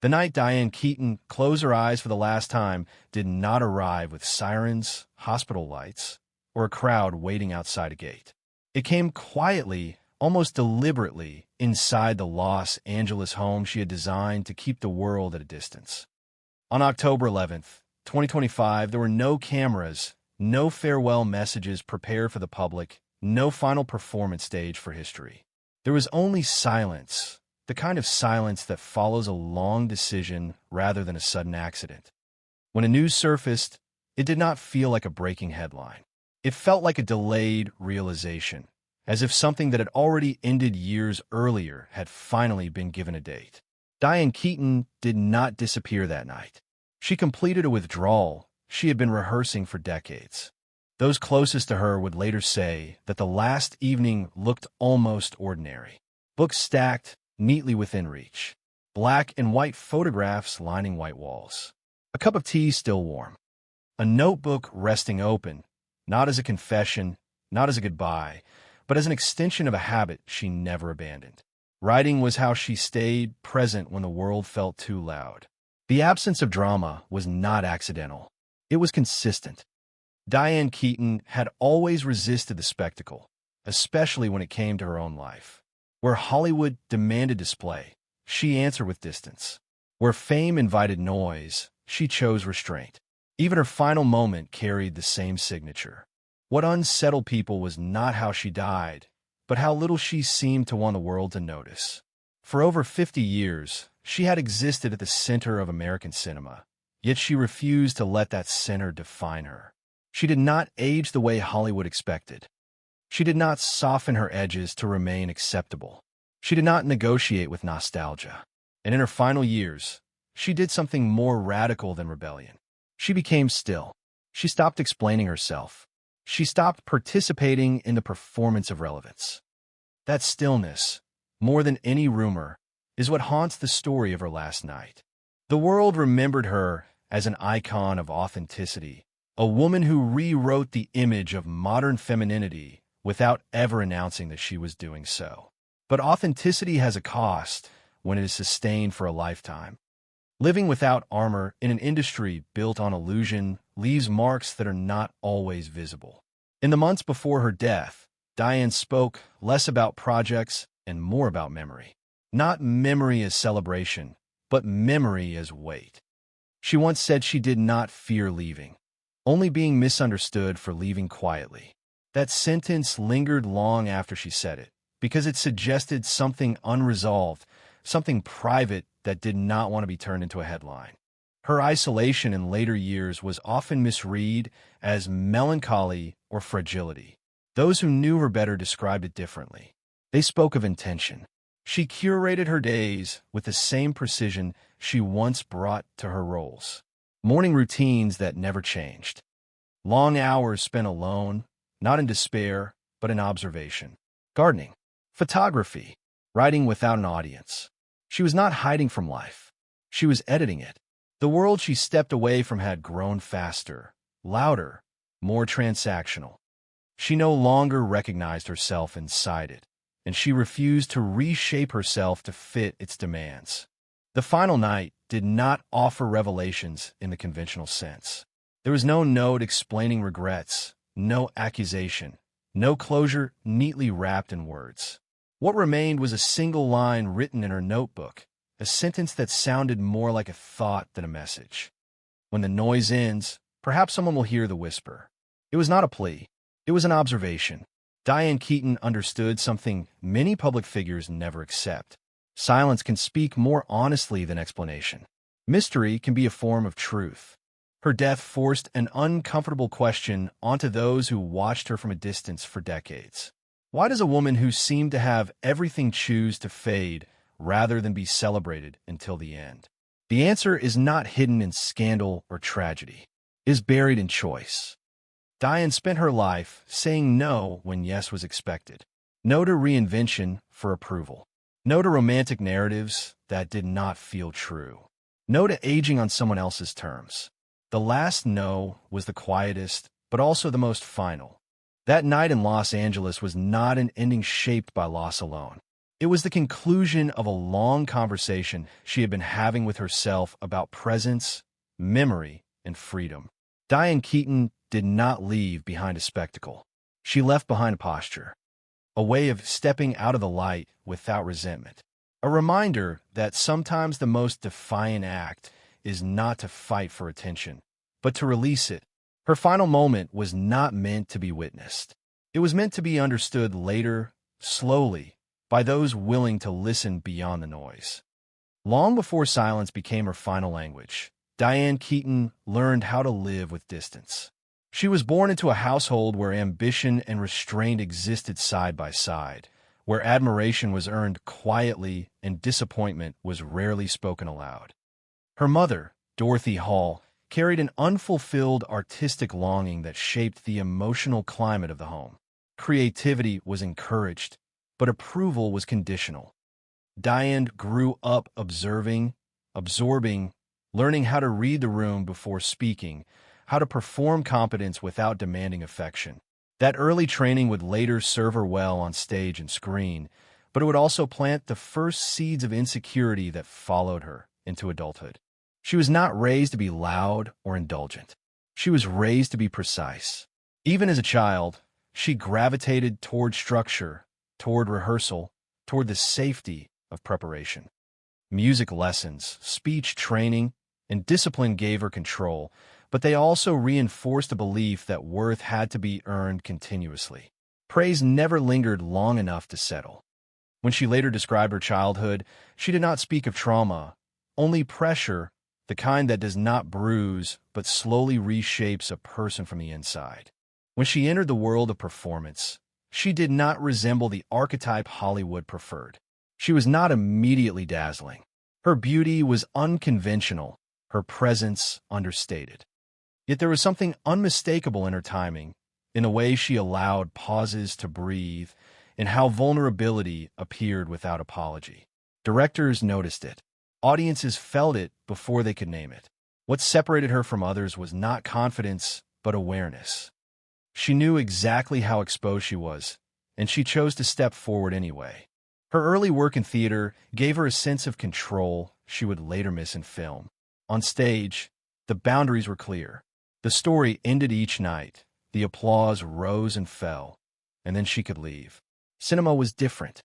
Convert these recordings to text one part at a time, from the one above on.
The night Diane Keaton closed her eyes for the last time did not arrive with sirens, hospital lights, or a crowd waiting outside a gate. It came quietly, almost deliberately, inside the Los Angeles home she had designed to keep the world at a distance. On October 11th, 2025, there were no cameras, no farewell messages prepared for the public, no final performance stage for history. There was only silence, the kind of silence that follows a long decision rather than a sudden accident. When the news surfaced, it did not feel like a breaking headline. It felt like a delayed realization, as if something that had already ended years earlier had finally been given a date. Diane Keaton did not disappear that night. She completed a withdrawal she had been rehearsing for decades. Those closest to her would later say that the last evening looked almost ordinary. Books stacked neatly within reach. Black and white photographs lining white walls. A cup of tea still warm. A notebook resting open, not as a confession, not as a goodbye, but as an extension of a habit she never abandoned. Writing was how she stayed present when the world felt too loud. The absence of drama was not accidental. It was consistent. Diane Keaton had always resisted the spectacle, especially when it came to her own life. Where Hollywood demanded display, she answered with distance. Where fame invited noise, she chose restraint. Even her final moment carried the same signature. What unsettled people was not how she died, but how little she seemed to want the world to notice. For over 50 years, she had existed at the center of American cinema, yet she refused to let that center define her. She did not age the way Hollywood expected. She did not soften her edges to remain acceptable. She did not negotiate with nostalgia. And in her final years, she did something more radical than rebellion. She became still. She stopped explaining herself. She stopped participating in the performance of relevance. That stillness, more than any rumor, is what haunts the story of her last night. The world remembered her as an icon of authenticity, a woman who rewrote the image of modern femininity without ever announcing that she was doing so. But authenticity has a cost when it is sustained for a lifetime. Living without armor in an industry built on illusion leaves marks that are not always visible. In the months before her death, Diane spoke less about projects and more about memory. Not memory as celebration, but memory as weight. She once said she did not fear leaving, only being misunderstood for leaving quietly. That sentence lingered long after she said it, because it suggested something unresolved, something private that did not want to be turned into a headline. Her isolation in later years was often misread as melancholy or fragility. Those who knew her better described it differently. They spoke of intention. She curated her days with the same precision she once brought to her roles. Morning routines that never changed. Long hours spent alone, not in despair, but in observation. Gardening. Photography. Writing without an audience. She was not hiding from life. She was editing it. The world she stepped away from had grown faster, louder, more transactional. She no longer recognized herself inside it, and she refused to reshape herself to fit its demands. The final night did not offer revelations in the conventional sense. There was no note explaining regrets, no accusation, no closure neatly wrapped in words. What remained was a single line written in her notebook, a sentence that sounded more like a thought than a message. When the noise ends, perhaps someone will hear the whisper. It was not a plea. It was an observation. Diane Keaton understood something many public figures never accept. Silence can speak more honestly than explanation. Mystery can be a form of truth. Her death forced an uncomfortable question onto those who watched her from a distance for decades. Why does a woman who seemed to have everything choose to fade rather than be celebrated until the end? The answer is not hidden in scandal or tragedy. It is buried in choice. Diane spent her life saying no when yes was expected. No to reinvention for approval. No to romantic narratives that did not feel true. No to aging on someone else's terms. The last no was the quietest, but also the most final. That night in Los Angeles was not an ending shaped by loss alone. It was the conclusion of a long conversation she had been having with herself about presence, memory, and freedom. Diane Keaton did not leave behind a spectacle. She left behind a posture, a way of stepping out of the light without resentment. A reminder that sometimes the most defiant act is not to fight for attention, but to release it. Her final moment was not meant to be witnessed. It was meant to be understood later, slowly, by those willing to listen beyond the noise. Long before silence became her final language, Diane Keaton learned how to live with distance. She was born into a household where ambition and restraint existed side by side, where admiration was earned quietly and disappointment was rarely spoken aloud. Her mother, Dorothy Hall, carried an unfulfilled artistic longing that shaped the emotional climate of the home. Creativity was encouraged, but approval was conditional. Diane grew up absorbing, learning how to read the room before speaking, how to perform competence without demanding affection. That early training would later serve her well on stage and screen, but it would also plant the first seeds of insecurity that followed her into adulthood. She was not raised to be loud or indulgent. She was raised to be precise. Even as a child, she gravitated toward structure, toward rehearsal, toward the safety of preparation. Music lessons, speech training, and discipline gave her control, but they also reinforced a belief that worth had to be earned continuously. Praise never lingered long enough to settle. When she later described her childhood, she did not speak of trauma, only pressure, the kind that does not bruise but slowly reshapes a person from the inside. When she entered the world of performance, she did not resemble the archetype Hollywood preferred. She was not immediately dazzling. Her beauty was unconventional, her presence understated. Yet there was something unmistakable in her timing, in the way she allowed pauses to breathe, in how vulnerability appeared without apology. Directors noticed it. Audiences felt it before they could name it. What separated her from others was not confidence, but awareness. She knew exactly how exposed she was, and she chose to step forward anyway. Her early work in theater gave her a sense of control she would later miss in film. On stage, the boundaries were clear. The story ended each night, the applause rose and fell, and then she could leave. Cinema was different.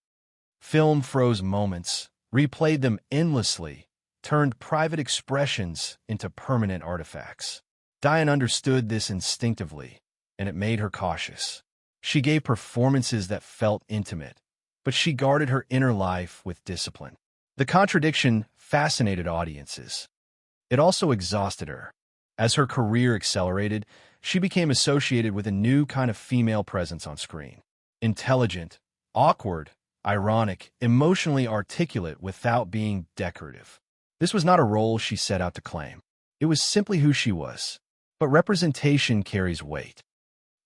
Film froze moments, replayed them endlessly, turned private expressions into permanent artifacts. Diane understood this instinctively, and it made her cautious. She gave performances that felt intimate, but she guarded her inner life with discipline. The contradiction fascinated audiences. It also exhausted her. As her career accelerated, she became associated with a new kind of female presence on screen. Intelligent, awkward, ironic, emotionally articulate without being decorative. This was not a role she set out to claim. It was simply who she was. But representation carries weight.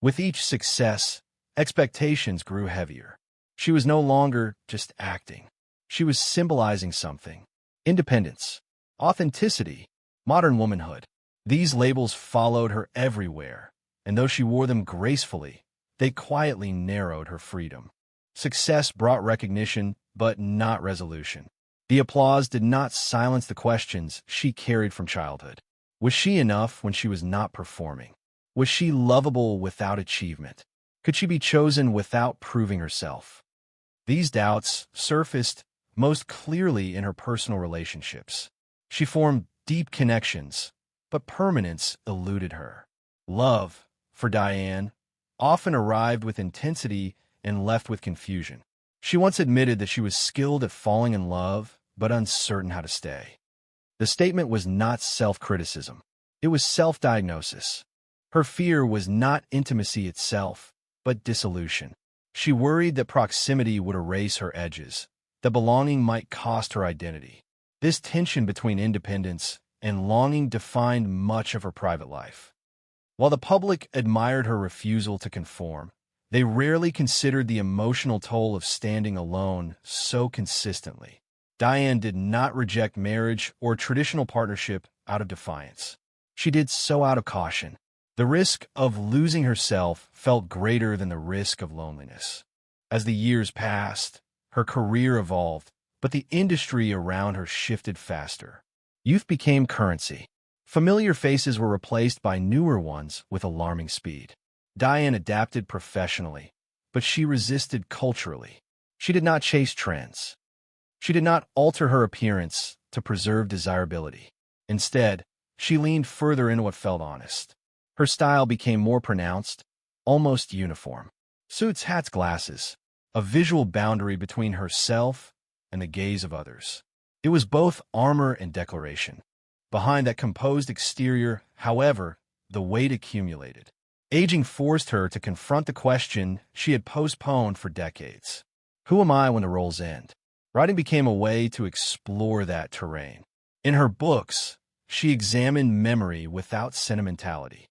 With each success, expectations grew heavier. She was no longer just acting. She was symbolizing something. Independence, authenticity, modern womanhood. These labels followed her everywhere, and though she wore them gracefully, they quietly narrowed her freedom. Success brought recognition, but not resolution. The applause did not silence the questions she carried from childhood. Was she enough when she was not performing? Was she lovable without achievement? Could she be chosen without proving herself? These doubts surfaced most clearly in her personal relationships. She formed deep connections, but permanence eluded her. Love, for Diane, often arrived with intensity and left with confusion. She once admitted that she was skilled at falling in love, but uncertain how to stay. The statement was not self-criticism. It was self-diagnosis. Her fear was not intimacy itself, but dissolution. She worried that proximity would erase her edges, that belonging might cost her identity. This tension between independence and longing defined much of her private life. While the public admired her refusal to conform, they rarely considered the emotional toll of standing alone so consistently. Diane did not reject marriage or traditional partnership out of defiance. She did so out of caution. The risk of losing herself felt greater than the risk of loneliness. As the years passed, Her career evolved, but the industry around her shifted faster. Youth became currency. Familiar faces were replaced by newer ones with alarming speed. Diane adapted professionally, but she resisted culturally. She did not chase trends. She did not alter her appearance to preserve desirability. Instead, she leaned further into what felt honest. Her style became more pronounced, almost uniform. Suits, hats, glasses, a visual boundary between herself and the gaze of others. It was both armor and declaration. Behind that composed exterior, however, the weight accumulated. Aging forced her to confront the question she had postponed for decades. Who am I when the roles end? Writing became a way to explore that terrain. In her books, she examined memory without sentimentality.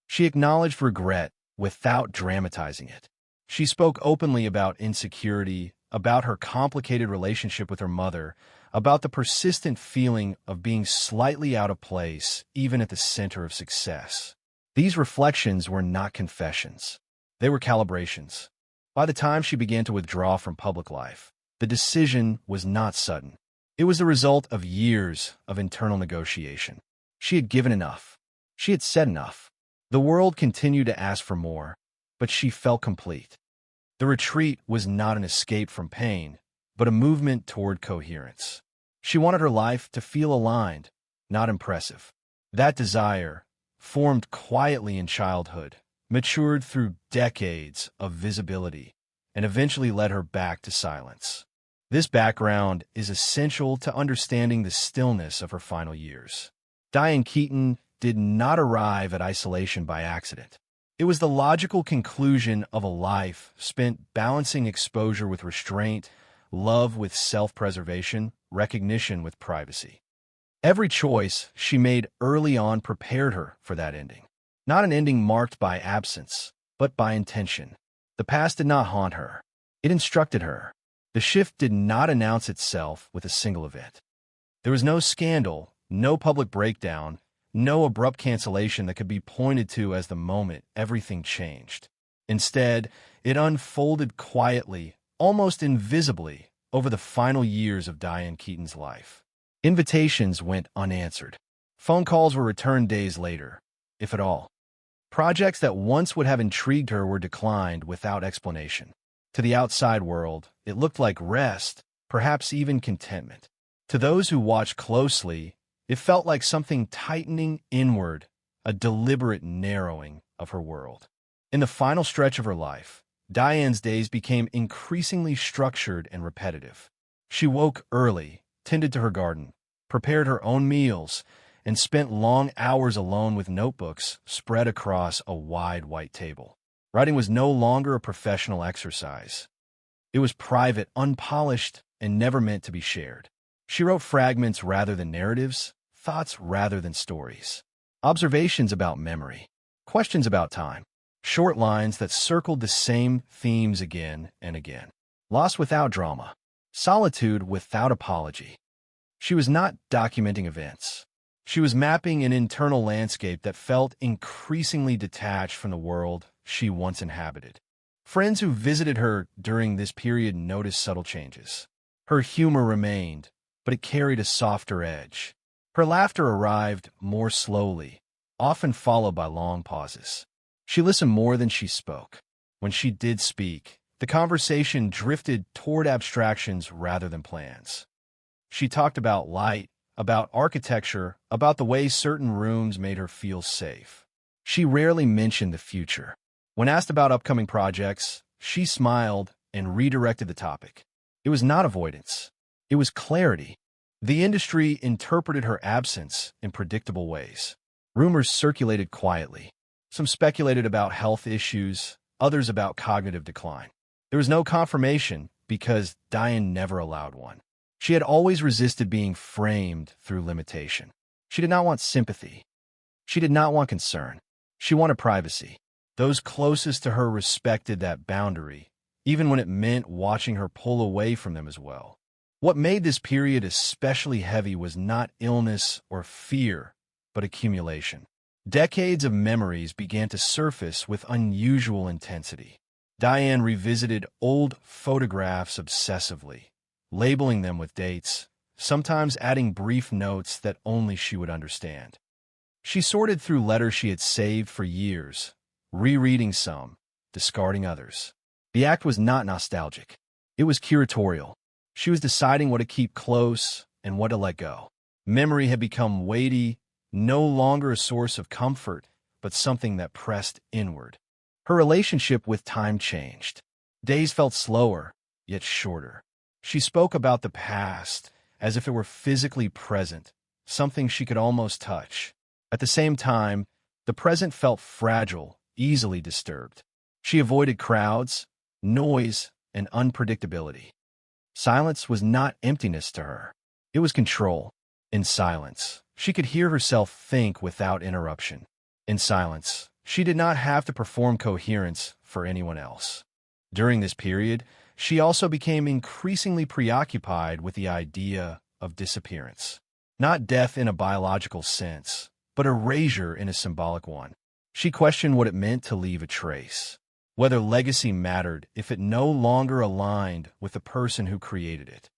She acknowledged regret without dramatizing it. She spoke openly about insecurity, about her complicated relationship with her mother, about the persistent feeling of being slightly out of place, even at the center of success. These reflections were not confessions. They were calibrations. By the time she began to withdraw from public life, the decision was not sudden. It was the result of years of internal negotiation. She had given enough. She had said enough. The world continued to ask for more, but she felt complete. The retreat was not an escape from pain, but a movement toward coherence. She wanted her life to feel aligned, not impressive. That desire, formed quietly in childhood, matured through decades of visibility, and eventually led her back to silence. This background is essential to understanding the stillness of her final years. Diane Keaton did not arrive at isolation by accident. It was the logical conclusion of a life spent balancing exposure with restraint, love with self-preservation, recognition with privacy. Every choice she made early on prepared her for that ending. Not an ending marked by absence, but by intention. The past did not haunt her. It instructed her. The shift did not announce itself with a single event. There was no scandal, no public breakdown, no abrupt cancellation that could be pointed to as the moment everything changed. Instead, it unfolded quietly, almost invisibly, over the final years of Diane Keaton's life. Invitations went unanswered. Phone calls were returned days later, if at all. Projects that once would have intrigued her were declined without explanation. To the outside world, it looked like rest, perhaps even contentment. To those who watched closely, it felt like something tightening inward, a deliberate narrowing of her world. In the final stretch of her life, Diane's days became increasingly structured and repetitive. She woke early, tended to her garden, prepared her own meals, and spent long hours alone with notebooks spread across a wide white table. Writing was no longer a professional exercise. It was private, unpolished, and never meant to be shared. She wrote fragments rather than narratives, thoughts rather than stories, observations about memory, questions about time, short lines that circled the same themes again and again. Loss without drama, solitude without apology. She was not documenting events. She was mapping an internal landscape that felt increasingly detached from the world she once inhabited. Friends who visited her during this period noticed subtle changes. Her humor remained, but it carried a softer edge. Her laughter arrived more slowly, often followed by long pauses. She listened more than she spoke. When she did speak, the conversation drifted toward abstractions rather than plans. She talked about light, about architecture, about the way certain rooms made her feel safe. She rarely mentioned the future. When asked about upcoming projects, she smiled and redirected the topic. It was not avoidance. It was clarity. The industry interpreted her absence in predictable ways. Rumors circulated quietly. Some speculated about health issues, others about cognitive decline. There was no confirmation because Diane never allowed one. She had always resisted being framed through limitation. She did not want sympathy. She did not want concern. She wanted privacy. Those closest to her respected that boundary, even when it meant watching her pull away from them as well. What made this period especially heavy was not illness or fear, but accumulation. Decades of memories began to surface with unusual intensity. Diane revisited old photographs obsessively, labeling them with dates, sometimes adding brief notes that only she would understand. She sorted through letters she had saved for years, rereading some, discarding others. The act was not nostalgic. It was curatorial. She was deciding what to keep close and what to let go. Memory had become weighty, no longer a source of comfort, but something that pressed inward. Her relationship with time changed. Days felt slower, yet shorter. She spoke about the past as if it were physically present, something she could almost touch. At the same time, the present felt fragile, easily disturbed. She avoided crowds, noise, and unpredictability. Silence was not emptiness to her. It was control. In silence, she could hear herself think without interruption. In silence, she did not have to perform coherence for anyone else. During this period, she also became increasingly preoccupied with the idea of disappearance. Not death in a biological sense, but erasure in a symbolic one. She questioned what it meant to leave a trace, whether legacy mattered if it no longer aligned with the person who created it.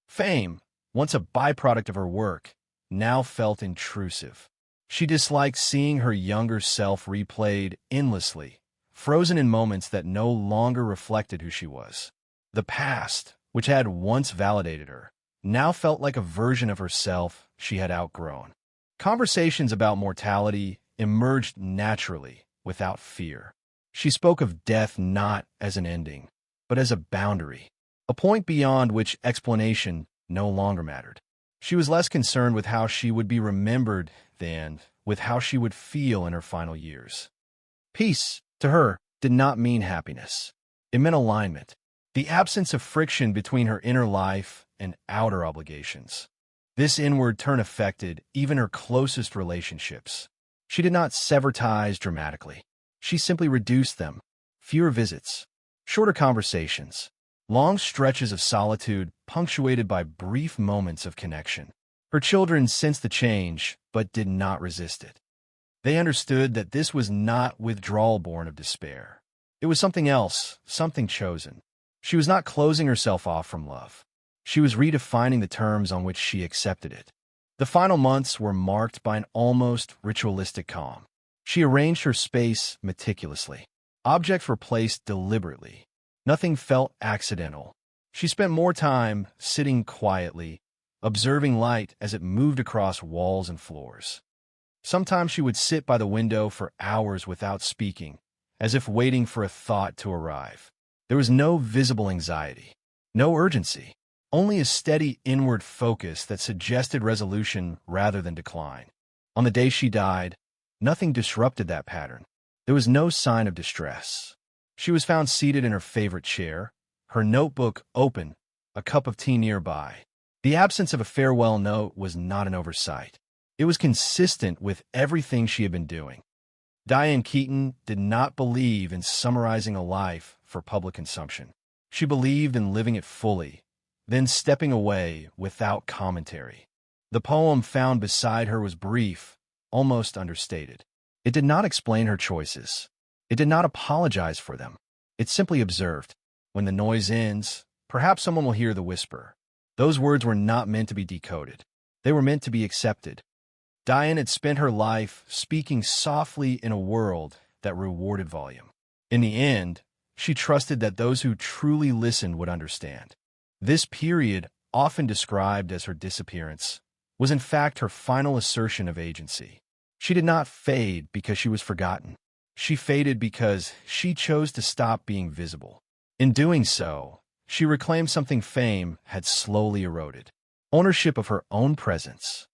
Fame, once a byproduct of her work, now felt intrusive. She disliked seeing her younger self replayed endlessly, frozen in moments that no longer reflected who she was. The past, which had once validated her, now felt like a version of herself she had outgrown. Conversations about mortality emerged naturally, without fear. She spoke of death not as an ending, but as a boundary, a point beyond which explanation no longer mattered. She was less concerned with how she would be remembered than with how she would feel in her final years. Peace, to her, did not mean happiness. It meant alignment, the absence of friction between her inner life and outer obligations. This inward turn affected even her closest relationships. She did not sever ties dramatically. She simply reduced them. Fewer visits, shorter conversations, long stretches of solitude punctuated by brief moments of connection. Her children sensed the change, but did not resist it. They understood that this was not withdrawal born of despair. It was something else, something chosen. She was not closing herself off from love. She was redefining the terms on which she accepted it. The final months were marked by an almost ritualistic calm. She arranged her space meticulously. Objects were placed deliberately. Nothing felt accidental. She spent more time sitting quietly, observing light as it moved across walls and floors. Sometimes she would sit by the window for hours without speaking, as if waiting for a thought to arrive. There was no visible anxiety, no urgency, only a steady inward focus that suggested resolution rather than decline. On the day she died, nothing disrupted that pattern. There was no sign of distress. She was found seated in her favorite chair, her notebook open, a cup of tea nearby. The absence of a farewell note was not an oversight. It was consistent with everything she had been doing. Diane Keaton did not believe in summarizing a life for public consumption. She believed in living it fully, then stepping away without commentary. The poem found beside her was brief, almost understated. It did not explain her choices. It did not apologize for them. It simply observed. When the noise ends, perhaps someone will hear the whisper. Those words were not meant to be decoded. They were meant to be accepted. Diane had spent her life speaking softly in a world that rewarded volume. In the end, she trusted that those who truly listened would understand. This period, often described as her disappearance, was in fact her final assertion of agency. She did not fade because she was forgotten. She faded because she chose to stop being visible. In doing so, she reclaimed something fame had slowly eroded: ownership of her own presence.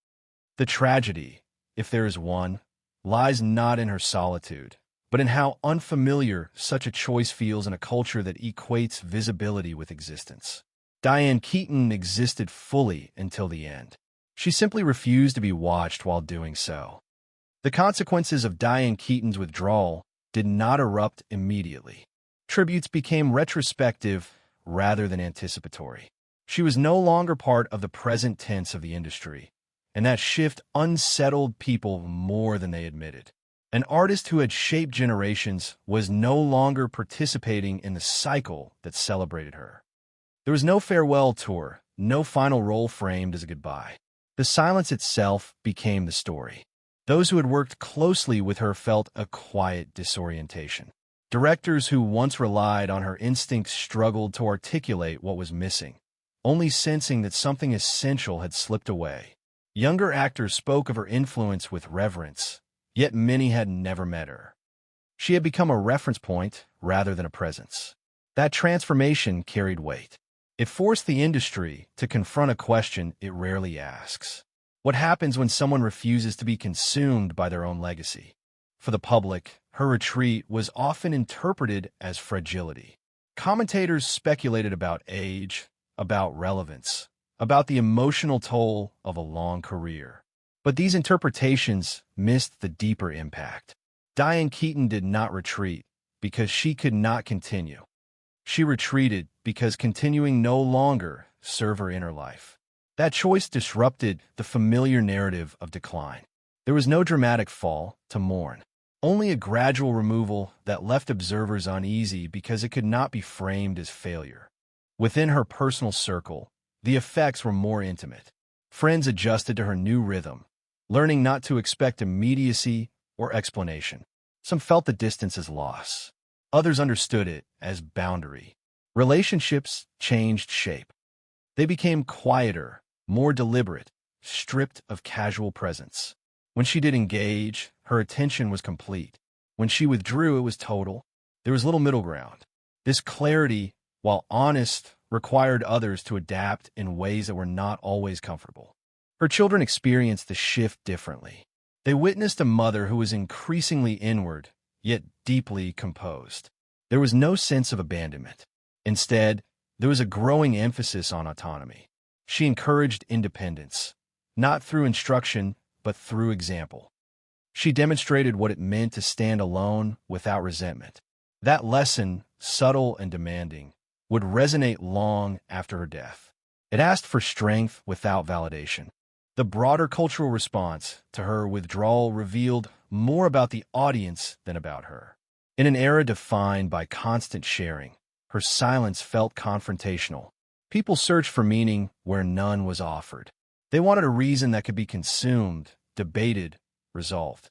The tragedy, if there is one, lies not in her solitude, but in how unfamiliar such a choice feels in a culture that equates visibility with existence. Diane Keaton existed fully until the end. She simply refused to be watched while doing so. The consequences of Diane Keaton's withdrawal did not erupt immediately. Tributes became retrospective rather than anticipatory. She was no longer part of the present tense of the industry, and that shift unsettled people more than they admitted. An artist who had shaped generations was no longer participating in the cycle that celebrated her. There was no farewell tour, no final role framed as a goodbye. The silence itself became the story. Those who had worked closely with her felt a quiet disorientation. Directors who once relied on her instincts struggled to articulate what was missing, only sensing that something essential had slipped away. Younger actors spoke of her influence with reverence, yet many had never met her. She had become a reference point rather than a presence. That transformation carried weight. It forced the industry to confront a question it rarely asks. What happens when someone refuses to be consumed by their own legacy? For the public, her retreat was often interpreted as fragility. Commentators speculated about age, about relevance, about the emotional toll of a long career. But these interpretations missed the deeper impact. Diane Keaton did not retreat because she could not continue. She retreated because continuing no longer served her inner life. That choice disrupted the familiar narrative of decline. There was no dramatic fall to mourn, only a gradual removal that left observers uneasy because it could not be framed as failure. Within her personal circle, the effects were more intimate. Friends adjusted to her new rhythm, learning not to expect immediacy or explanation. Some felt the distance as loss. Others understood it as boundary. Relationships changed shape. They became quieter, more deliberate, stripped of casual presence. When she did engage, her attention was complete. When she withdrew, it was total. There was little middle ground. This clarity, while honest, required others to adapt in ways that were not always comfortable. Her children experienced the shift differently. They witnessed a mother who was increasingly inward, yet deeply composed. There was no sense of abandonment. Instead, there was a growing emphasis on autonomy. She encouraged independence, not through instruction, but through example. She demonstrated what it meant to stand alone without resentment. That lesson, subtle and demanding, would resonate long after her death. It asked for strength without validation. The broader cultural response to her withdrawal revealed more about the audience than about her. In an era defined by constant sharing, her silence felt confrontational. People searched for meaning where none was offered. They wanted a reason that could be consumed, debated, resolved.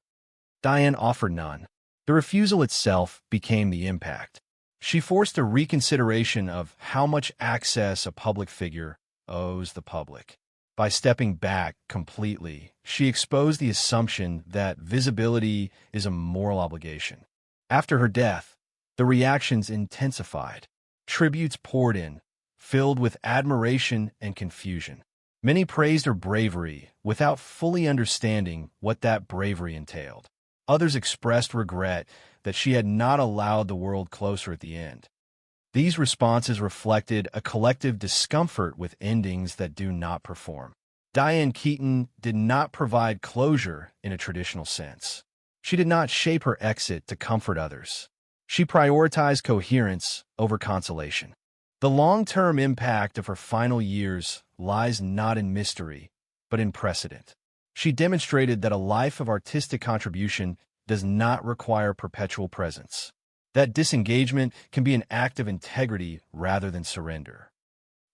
Diane offered none. The refusal itself became the impact. She forced a reconsideration of how much access a public figure owes the public. By stepping back completely, she exposed the assumption that visibility is a moral obligation. After her death, the reactions intensified. Tributes poured in, filled with admiration and confusion. Many praised her bravery without fully understanding what that bravery entailed. Others expressed regret that she had not allowed the world closer at the end. These responses reflected a collective discomfort with endings that do not perform. Diane Keaton did not provide closure in a traditional sense. She did not shape her exit to comfort others. She prioritized coherence over consolation. The long-term impact of her final years lies not in mystery, but in precedent. She demonstrated that a life of artistic contribution does not require perpetual presence. That disengagement can be an act of integrity rather than surrender.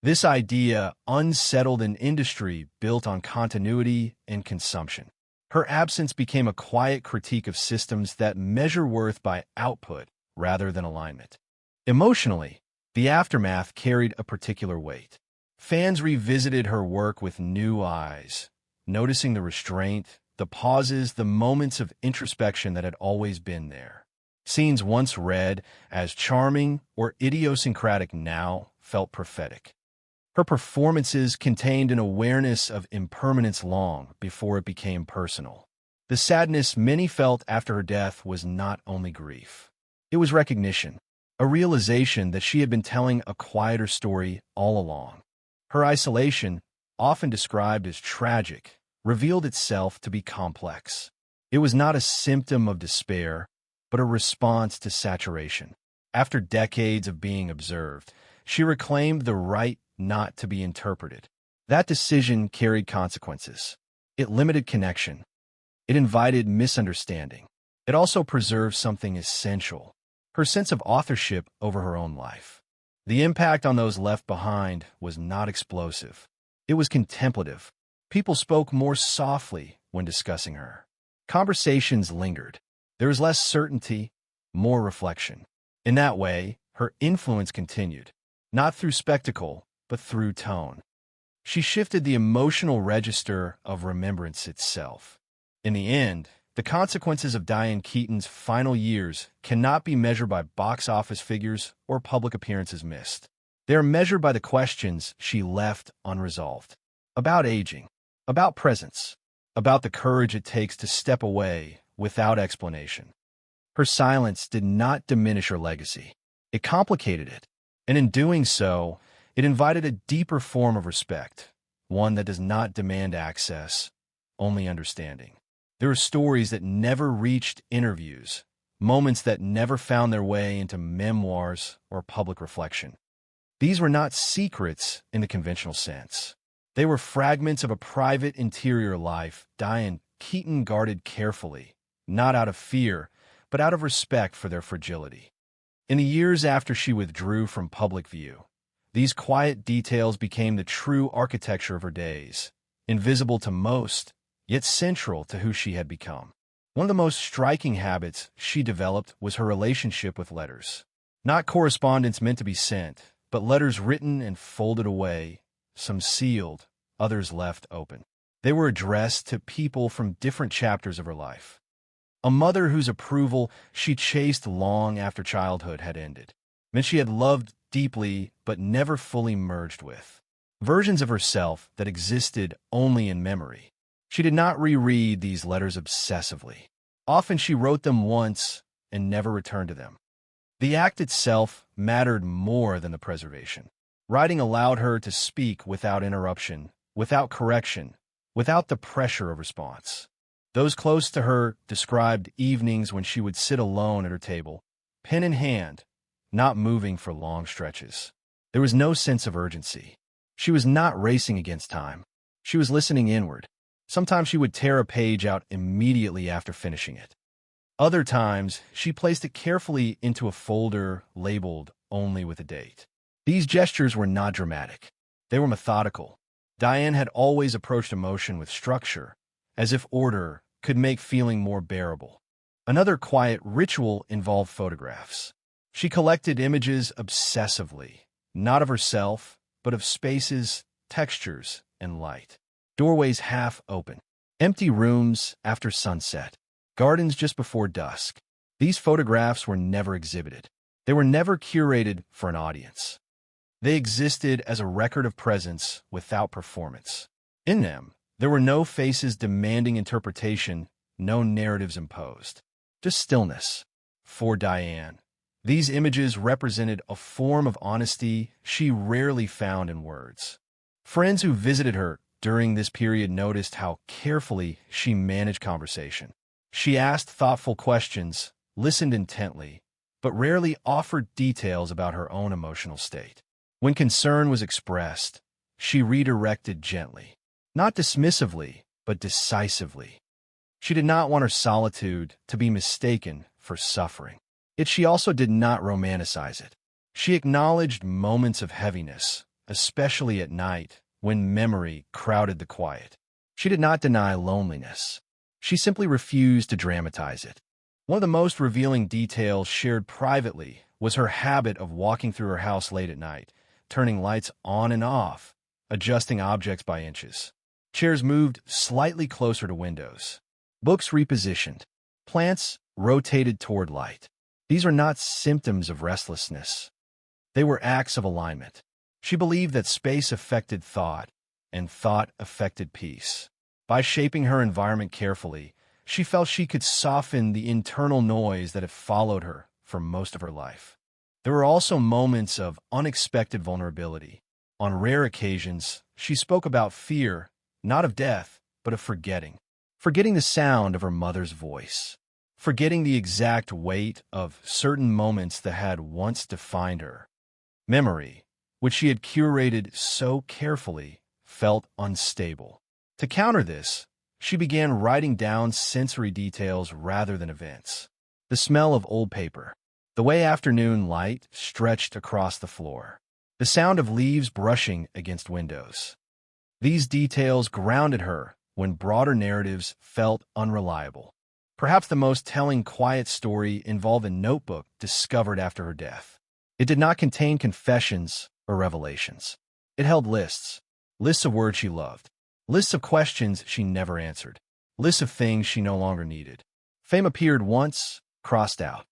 This idea unsettled an industry built on continuity and consumption. Her absence became a quiet critique of systems that measure worth by output rather than alignment. Emotionally, the aftermath carried a particular weight. Fans revisited her work with new eyes, noticing the restraint, the pauses, the moments of introspection that had always been there. Scenes once read as charming or idiosyncratic now felt prophetic. Her performances contained an awareness of impermanence long before it became personal. The sadness many felt after her death was not only grief. It was recognition, a realization that she had been telling a quieter story all along. Her isolation, often described as tragic, revealed itself to be complex. It was not a symptom of despair, but a response to saturation. After decades of being observed, she reclaimed the right not to be interpreted. That decision carried consequences. It limited connection. It invited misunderstanding. it also preserved something essential: her sense of authorship over her own life. The impact on those left behind was not explosive. It was contemplative. People spoke more softly when discussing her. Conversations lingered. There was less certainty, more reflection. In that way, her influence continued, not through spectacle, but through tone. She shifted the emotional register of remembrance itself. In the end, the consequences of Diane Keaton's final years cannot be measured by box office figures or public appearances missed. They are measured by the questions she left unresolved. About aging, about presence, about the courage it takes to step away without explanation. Her silence did not diminish her legacy. It complicated it, and in doing so, it invited a deeper form of respect, one that does not demand access, only understanding. There are stories that never reached interviews, moments that never found their way into memoirs or public reflection. These were not secrets in the conventional sense. They were fragments of a private interior life Diane Keaton guarded carefully, not out of fear, but out of respect for their fragility. In the years after she withdrew from public view, these quiet details became the true architecture of her days, invisible to most, yet central to who she had become. One of the most striking habits she developed was her relationship with letters. Not correspondence meant to be sent, but letters written and folded away, some sealed, others left open. They were addressed to people from different chapters of her life. A mother whose approval she chased long after childhood had ended. Men she had loved deeply but never fully merged with. Versions of herself that existed only in memory. She did not reread these letters obsessively. Often she wrote them once and never returned to them. The act itself mattered more than the preservation. Writing allowed her to speak without interruption, without correction, without the pressure of response. Those close to her described evenings when she would sit alone at her table, pen in hand, not moving for long stretches. There was no sense of urgency. She was not racing against time. She was listening inward. Sometimes she would tear a page out immediately after finishing it. Other times, she placed it carefully into a folder labeled only with a date. These gestures were not dramatic. They were methodical. Diane had always approached emotion with structure, as if order could make feeling more bearable. Another quiet ritual involved photographs. She collected images obsessively, not of herself, but of spaces, textures, and light. Doorways half open, empty rooms after sunset, gardens just before dusk. These photographs were never exhibited. They were never curated for an audience. They existed as a record of presence without performance. In them, there were no faces demanding interpretation, no narratives imposed. Just stillness. For Diane, these images represented a form of honesty she rarely found in words. Friends who visited her during this period noticed how carefully she managed conversation. She asked thoughtful questions, listened intently, but rarely offered details about her own emotional state. When concern was expressed, she redirected gently, not dismissively, but decisively. She did not want her solitude to be mistaken for suffering. Yet she also did not romanticize it. She acknowledged moments of heaviness, especially at night, when memory crowded the quiet. She did not deny loneliness. She simply refused to dramatize it. One of the most revealing details shared privately was her habit of walking through her house late at night, turning lights on and off, adjusting objects by inches. Chairs moved slightly closer to windows. Books repositioned. Plants rotated toward light. These were not symptoms of restlessness. They were acts of alignment. She believed that space affected thought, and thought affected peace. By shaping her environment carefully, she felt she could soften the internal noise that had followed her for most of her life. There were also moments of unexpected vulnerability. On rare occasions, she spoke about fear, not of death, but of forgetting. Forgetting the sound of her mother's voice. Forgetting the exact weight of certain moments that had once defined her. Memory, which she had curated so carefully, felt unstable. To counter this, She began writing down sensory details rather than events. The smell of old paper, the way afternoon light stretched across the floor, the sound of leaves brushing against windows. These details grounded her when broader narratives felt unreliable. Perhaps the most telling quiet story involved a notebook discovered after her death. It did not contain confessions or revelations. It held lists, lists of words she loved, lists of questions she never answered, lists of things she no longer needed. Fame appeared once, crossed out.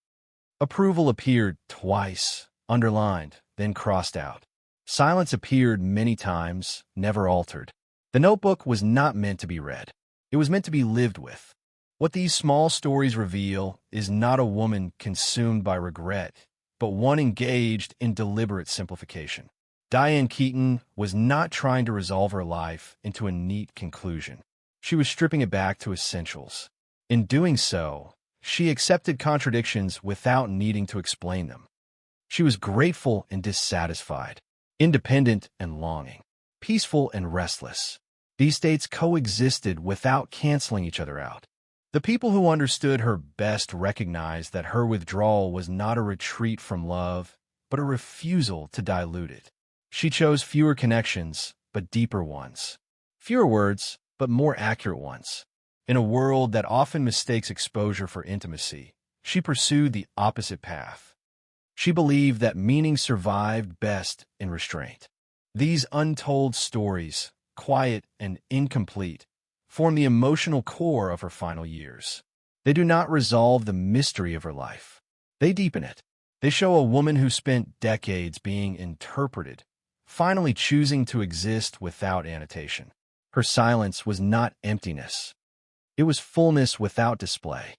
Approval appeared twice, underlined, then crossed out. Silence appeared many times, never altered. The notebook was not meant to be read. It was meant to be lived with. What these small stories reveal is not a woman consumed by regret, but one engaged in deliberate simplification. Diane Keaton was not trying to resolve her life into a neat conclusion. She was stripping it back to essentials. In doing so, she accepted contradictions without needing to explain them. She was grateful and dissatisfied, independent and longing, peaceful and restless. These states coexisted without canceling each other out. The people who understood her best recognized that her withdrawal was not a retreat from love, but a refusal to dilute it. She chose fewer connections, but deeper ones. Fewer words, but more accurate ones. In a world that often mistakes exposure for intimacy, she pursued the opposite path. She believed that meaning survived best in restraint. These untold stories, quiet and incomplete, form the emotional core of her final years. They do not resolve the mystery of her life. They deepen it. They show a woman who spent decades being interpreted, finally choosing to exist without annotation. Her silence was not emptiness. It was fullness without display.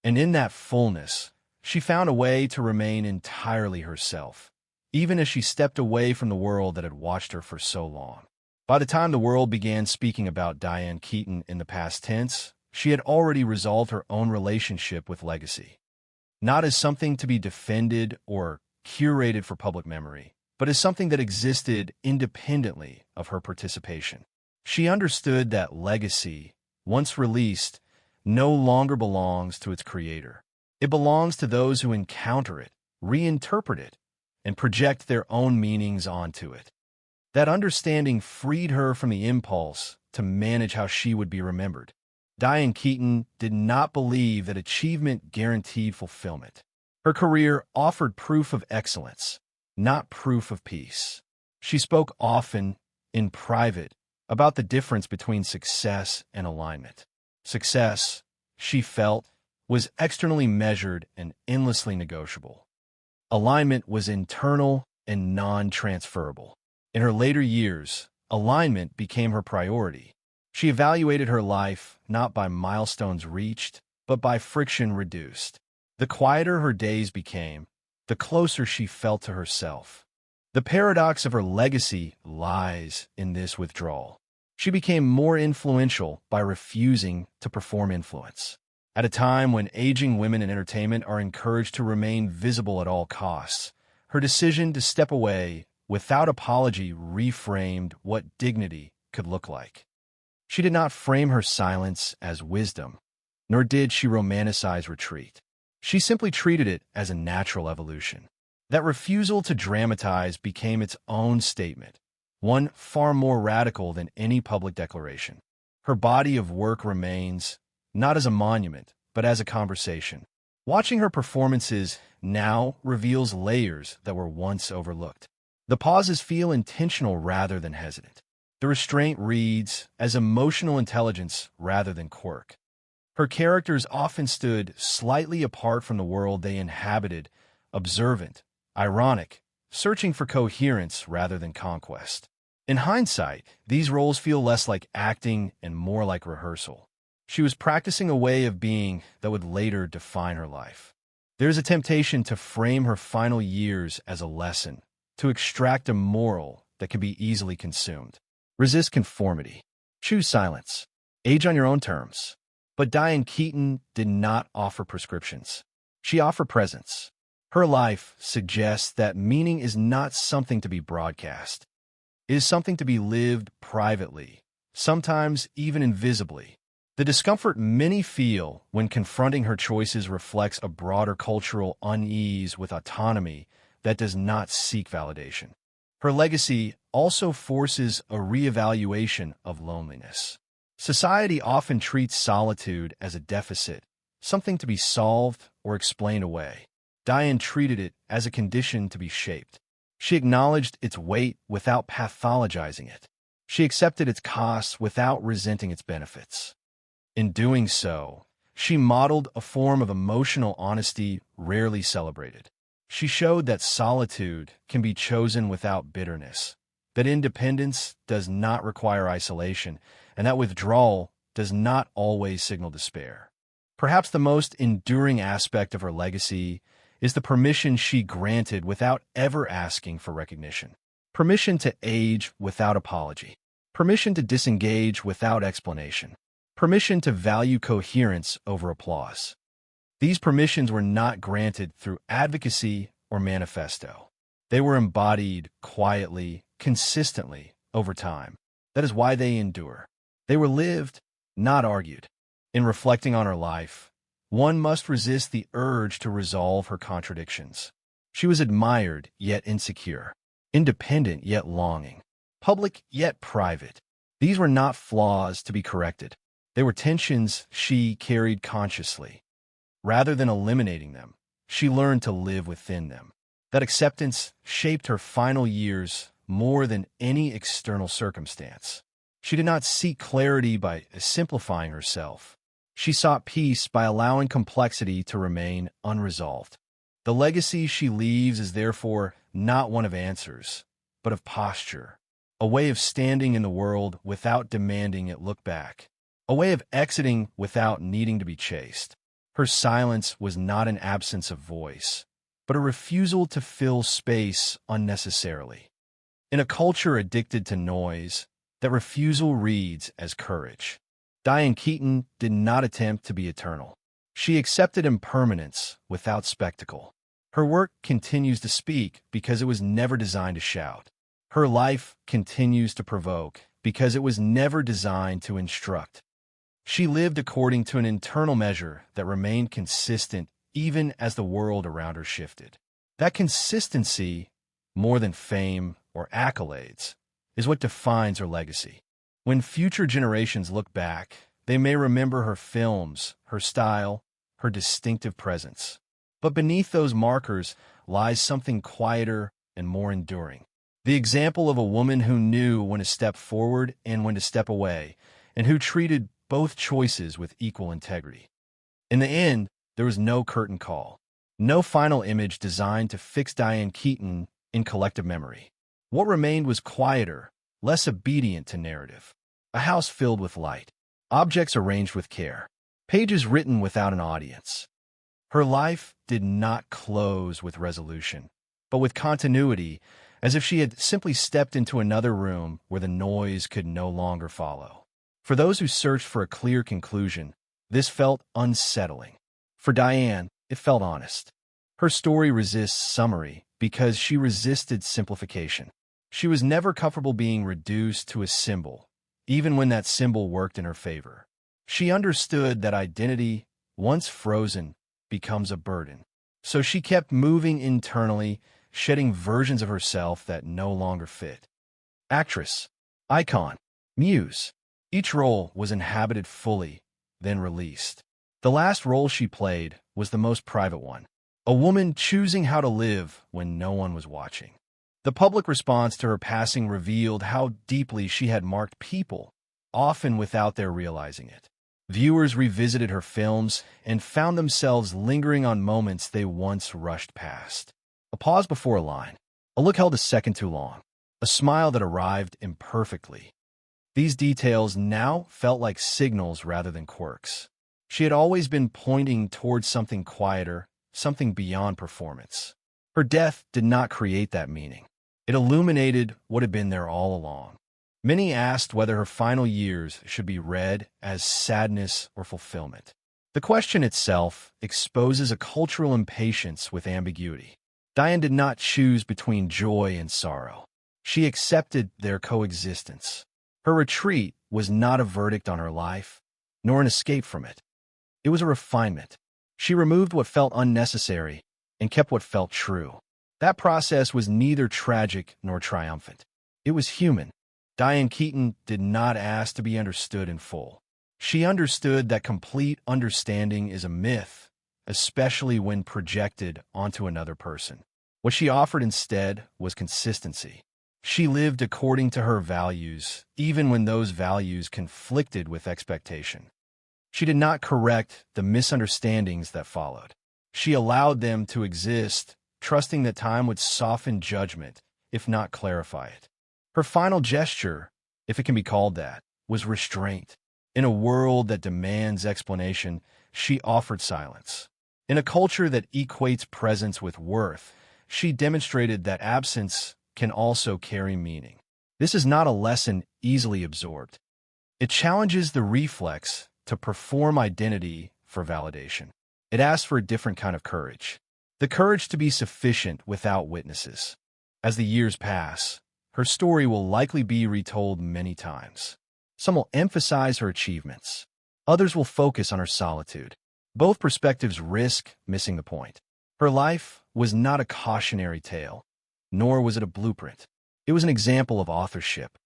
And in that fullness, she found a way to remain entirely herself, even as she stepped away from the world that had watched her for so long. By the time the world began speaking about Diane Keaton in the past tense, she had already resolved her own relationship with legacy. Not as something to be defended or curated for public memory, but as something that existed independently of her participation. She understood that legacy, once released, no longer belongs to its creator. It belongs to those who encounter it, reinterpret it, and project their own meanings onto it. That understanding freed her from the impulse to manage how she would be remembered. Diane Keaton did not believe that achievement guaranteed fulfillment. Her career offered proof of excellence, not proof of peace. She spoke often, in private, about the difference between success and alignment. Success, she felt, was externally measured and endlessly negotiable. Alignment was internal and non-transferable. In her later years, alignment became her priority. She evaluated her life not by milestones reached, but by friction reduced. The quieter her days became, the closer she felt to herself. The paradox of her legacy lies in this withdrawal. She became more influential by refusing to perform influence. At a time when aging women in entertainment are encouraged to remain visible at all costs, her decision to step away without apology reframed what dignity could look like. She did not frame her silence as wisdom, nor did she romanticize retreat. She simply treated it as a natural evolution. That refusal to dramatize became its own statement, one far more radical than any public declaration. Her body of work remains, not as a monument, but as a conversation. Watching her performances now reveals layers that were once overlooked. The pauses feel intentional rather than hesitant. The restraint reads as emotional intelligence rather than quirk. Her characters often stood slightly apart from the world they inhabited, observant, ironic, searching for coherence rather than conquest. In hindsight, these roles feel less like acting and more like rehearsal. She was practicing a way of being that would later define her life. There's a temptation to frame her final years as a lesson, to extract a moral that can be easily consumed. Resist conformity. Choose silence. Age on your own terms. But Diane Keaton did not offer prescriptions. She offered presence. Her life suggests that meaning is not something to be broadcast. It is something to be lived privately, sometimes even invisibly. The discomfort many feel when confronting her choices reflects a broader cultural unease with autonomy that does not seek validation. Her legacy also forces a reevaluation of loneliness. Society often treats solitude as a deficit, something to be solved or explained away. Diane treated it as a condition to be shaped. She acknowledged its weight without pathologizing it. She accepted its costs without resenting its benefits. In doing so, she modeled a form of emotional honesty rarely celebrated. She showed that solitude can be chosen without bitterness, that independence does not require isolation, and that withdrawal does not always signal despair. Perhaps the most enduring aspect of her legacy is the permission she granted without ever asking for recognition. Permission to age without apology. Permission to disengage without explanation. Permission to value coherence over applause. These permissions were not granted through advocacy or manifesto. They were embodied quietly, consistently, over time. That is why they endure. They were lived, not argued. In reflecting on her life, one must resist the urge to resolve her contradictions. She was admired yet insecure, independent yet longing, public yet private. These were not flaws to be corrected. They were tensions she carried consciously. Rather than eliminating them, she learned to live within them. That acceptance shaped her final years more than any external circumstance. She did not seek clarity by simplifying herself. She sought peace by allowing complexity to remain unresolved. The legacy she leaves is therefore not one of answers, but of posture, a way of standing in the world without demanding it look back, a way of exiting without needing to be chased. Her silence was not an absence of voice, but a refusal to fill space unnecessarily. In a culture addicted to noise, that refusal reads as courage. Diane Keaton did not attempt to be eternal. She accepted impermanence without spectacle. Her work continues to speak because it was never designed to shout. Her life continues to provoke because it was never designed to instruct. She lived according to an internal measure that remained consistent even as the world around her shifted. That consistency, more than fame or accolades, is what defines her legacy. When future generations look back, they may remember her films, her style, her distinctive presence. But beneath those markers lies something quieter and more enduring. The example of a woman who knew when to step forward and when to step away, and who treated both choices with equal integrity. In the end, there was no curtain call, no final image designed to fix Diane Keaton in collective memory. What remained was quieter, less obedient to narrative. A house filled with light, objects arranged with care, pages written without an audience. Her life did not close with resolution, but with continuity, as if she had simply stepped into another room where the noise could no longer follow. For those who searched for a clear conclusion, this felt unsettling. For Diane, it felt honest. Her story resists summary because she resisted simplification. She was never comfortable being reduced to a symbol, even when that symbol worked in her favor. She understood that identity, once frozen, becomes a burden. So she kept moving internally, shedding versions of herself that no longer fit. Actress, icon, muse. Each role was inhabited fully, then released. The last role she played was the most private one, a woman choosing how to live when no one was watching. The public response to her passing revealed how deeply she had marked people, often without their realizing it. Viewers revisited her films and found themselves lingering on moments they once rushed past. A pause before a line, a look held a second too long, a smile that arrived imperfectly. These details now felt like signals rather than quirks. She had always been pointing towards something quieter, something beyond performance. Her death did not create that meaning. It illuminated what had been there all along. Many asked whether her final years should be read as sadness or fulfillment. The question itself exposes a cultural impatience with ambiguity. Diane did not choose between joy and sorrow. She accepted their coexistence. Her retreat was not a verdict on her life, nor an escape from it. It was a refinement. She removed what felt unnecessary and kept what felt true. That process was neither tragic nor triumphant. It was human. Diane Keaton did not ask to be understood in full. She understood that complete understanding is a myth, especially when projected onto another person. What she offered instead was consistency. She lived according to her values, even when those values conflicted with expectation. She did not correct the misunderstandings that followed. She allowed them to exist, trusting that time would soften judgment, if not clarify it. Her final gesture, if it can be called that, was restraint. In a world that demands explanation, she offered silence. In a culture that equates presence with worth, she demonstrated that absence can also carry meaning. This is not a lesson easily absorbed. It challenges the reflex to perform identity for validation. It asks for a different kind of courage. The courage to be sufficient without witnesses. As the years pass, her story will likely be retold many times. Some will emphasize her achievements. Others will focus on her solitude. Both perspectives risk missing the point. Her life was not a cautionary tale, nor was it a blueprint. It was an example of authorship.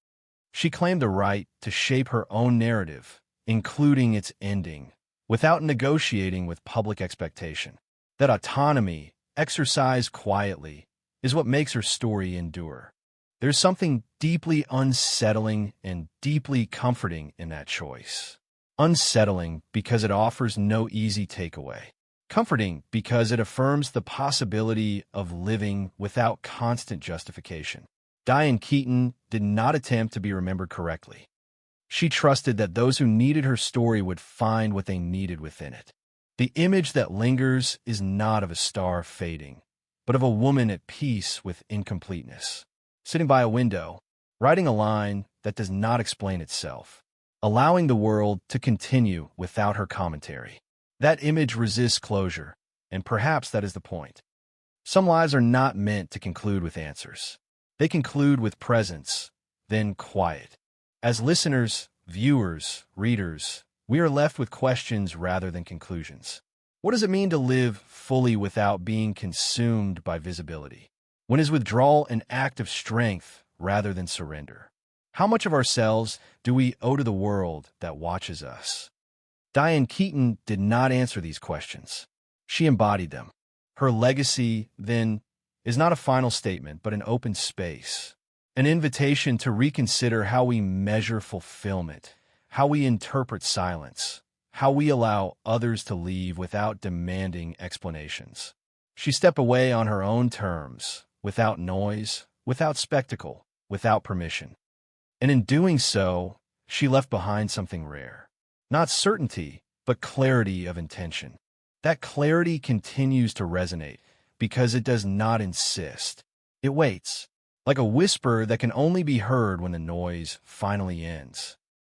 She claimed the right to shape her own narrative, including its ending, without negotiating with public expectation. That autonomy, exercised quietly, is what makes her story endure. There's something deeply unsettling and deeply comforting in that choice. Unsettling because it offers no easy takeaway. Comforting because it affirms the possibility of living without constant justification. Diane Keaton did not attempt to be remembered correctly. She trusted that those who needed her story would find what they needed within it. The image that lingers is not of a star fading, but of a woman at peace with incompleteness, sitting by a window, writing a line that does not explain itself, allowing the world to continue without her commentary. That image resists closure, and perhaps that is the point. Some lives are not meant to conclude with answers. They conclude with presence, then quiet. As listeners, viewers, readers, we are left with questions rather than conclusions. What does it mean to live fully without being consumed by visibility? When is withdrawal an act of strength rather than surrender? How much of ourselves do we owe to the world that watches us? Diane Keaton did not answer these questions. She embodied them. Her legacy, then, is not a final statement, but an open space, an invitation to reconsider how we measure fulfillment, how we interpret silence, how we allow others to leave without demanding explanations. She stepped away on her own terms, without noise, without spectacle, without permission. And in doing so, she left behind something rare. Not certainty, but clarity of intention. That clarity continues to resonate because it does not insist. It waits, like a whisper that can only be heard when the noise finally ends.